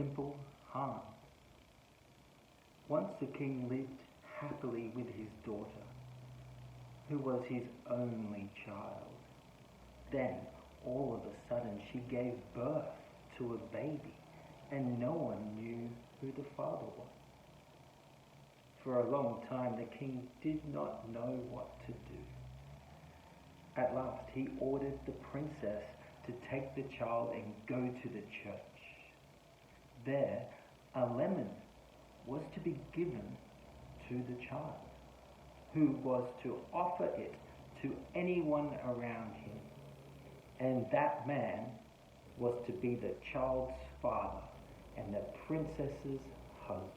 Simple Hans. Once the king lived happily with his daughter, who was his only child. Then, all of a sudden, she gave birth to a baby, and no one knew who the father was. For a long time, the king did not know what to do. At last, he ordered the princess to take the child and go to the church. There, a lemon was to be given to the child, who was to offer it to anyone around him. And that man was to be the child's father and the princess's husband.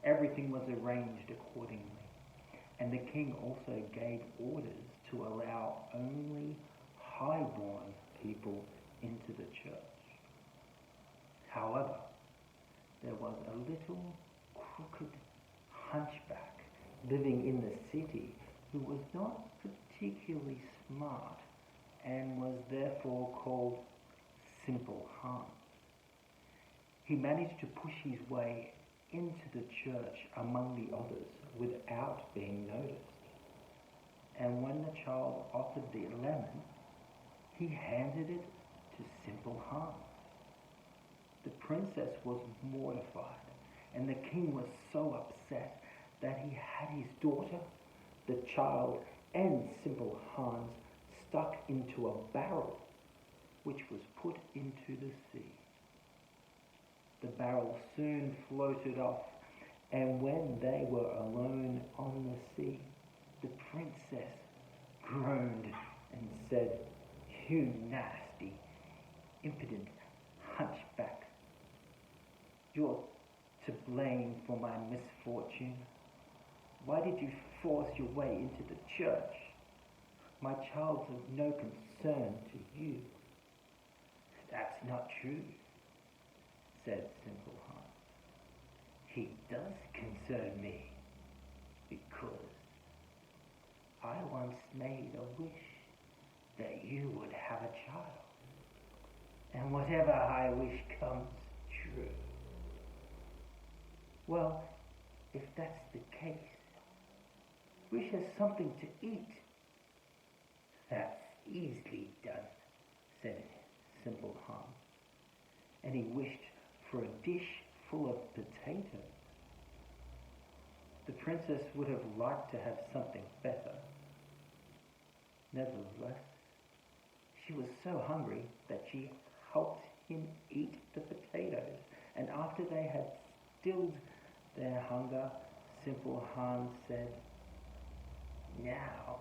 Everything was arranged accordingly, and the king also gave orders to allow only highborn people into the church. However, there was a little crooked hunchback living in the city who was not particularly smart and was therefore called Simple Hans. He managed to push his way into the church among the others without being noticed. And when the child offered the lemon, he handed it to Simple Hans. The princess was mortified, and the king was so upset that he had his daughter, the child, and Simple Hans stuck into a barrel, which was put into the sea. The barrel soon floated off, and when they were alone on the sea, the princess groaned and said, "You nasty, impudent hunchback. You're to blame for my misfortune. Why did you force your way into the church? My child's of no concern to you." "That's not true," said Simple Hans. "He does concern me, because I once made a wish that you would have a child, and whatever I wish comes true." "Well, if that's the case, wish us something to eat." "That's easily done," said Simple Hans, and he wished for a dish full of potatoes. The princess would have liked to have something better. Nevertheless, she was so hungry that she helped him eat the potatoes, and after they had stilled their hunger, Simple Hans said, "Now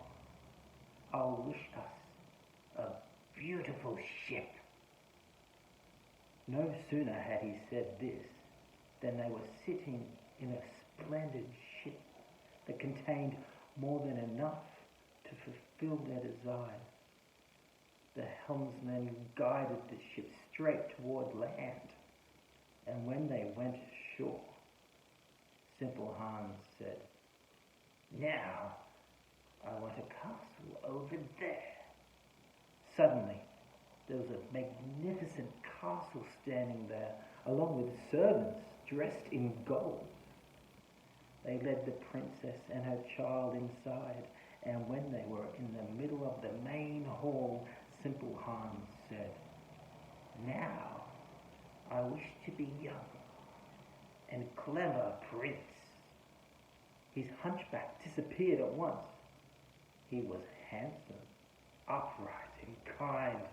I'll wish us a beautiful ship." No sooner had he said this than they were sitting in a splendid ship that contained more than enough to fulfill their desires. The helmsman guided the ship straight toward land, and when they went ashore, Simple Hans said, "Now I want a castle over there." Suddenly, there was a magnificent castle standing there, along with servants dressed in gold. They led the princess and her child inside, and when they were in the middle of the main hall, Simple Hans said, "Now I wish to be young and clever prince." His hunchback disappeared at once. He was handsome, upright, and kind.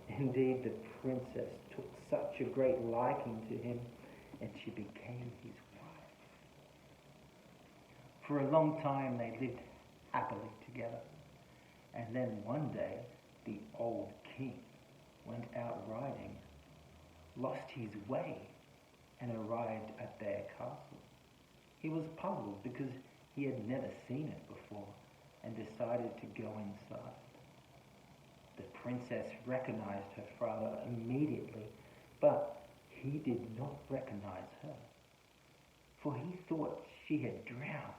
Indeed, the princess took such a great liking to him, and she became his wife. For a long time they lived happily together, and then one day the old king went out riding, lost his way, and arrived at their castle. He was puzzled because he had never seen it before, and decided to go inside. The princess recognized her father immediately, but he did not recognize her, for he thought she had drowned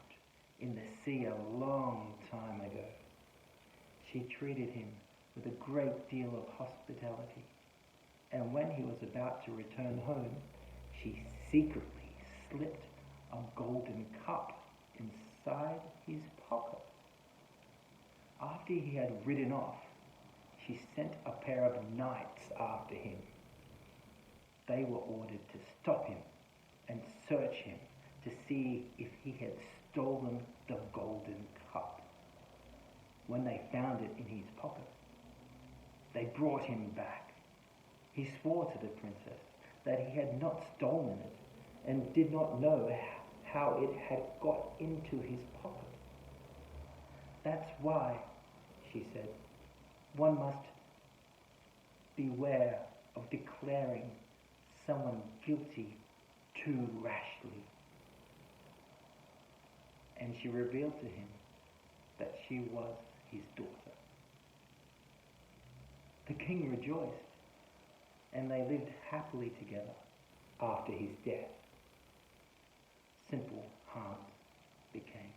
in the sea a long time ago. She treated him with a great deal of hospitality, And when he was about to return home, she secretly slipped a golden cup inside his pocket. After he had ridden off, she sent a pair of knights after him. They were ordered to stop him and search him to see if he had stolen the golden cup. When they found it in his pocket, they brought him back. He swore to the princess that he had not stolen it and did not know how it had got into his pocket. That's why, she said, one must beware of declaring someone guilty too rashly. And she revealed to him that she was his daughter. The king rejoiced, and they lived happily together after his death. Simple Hans became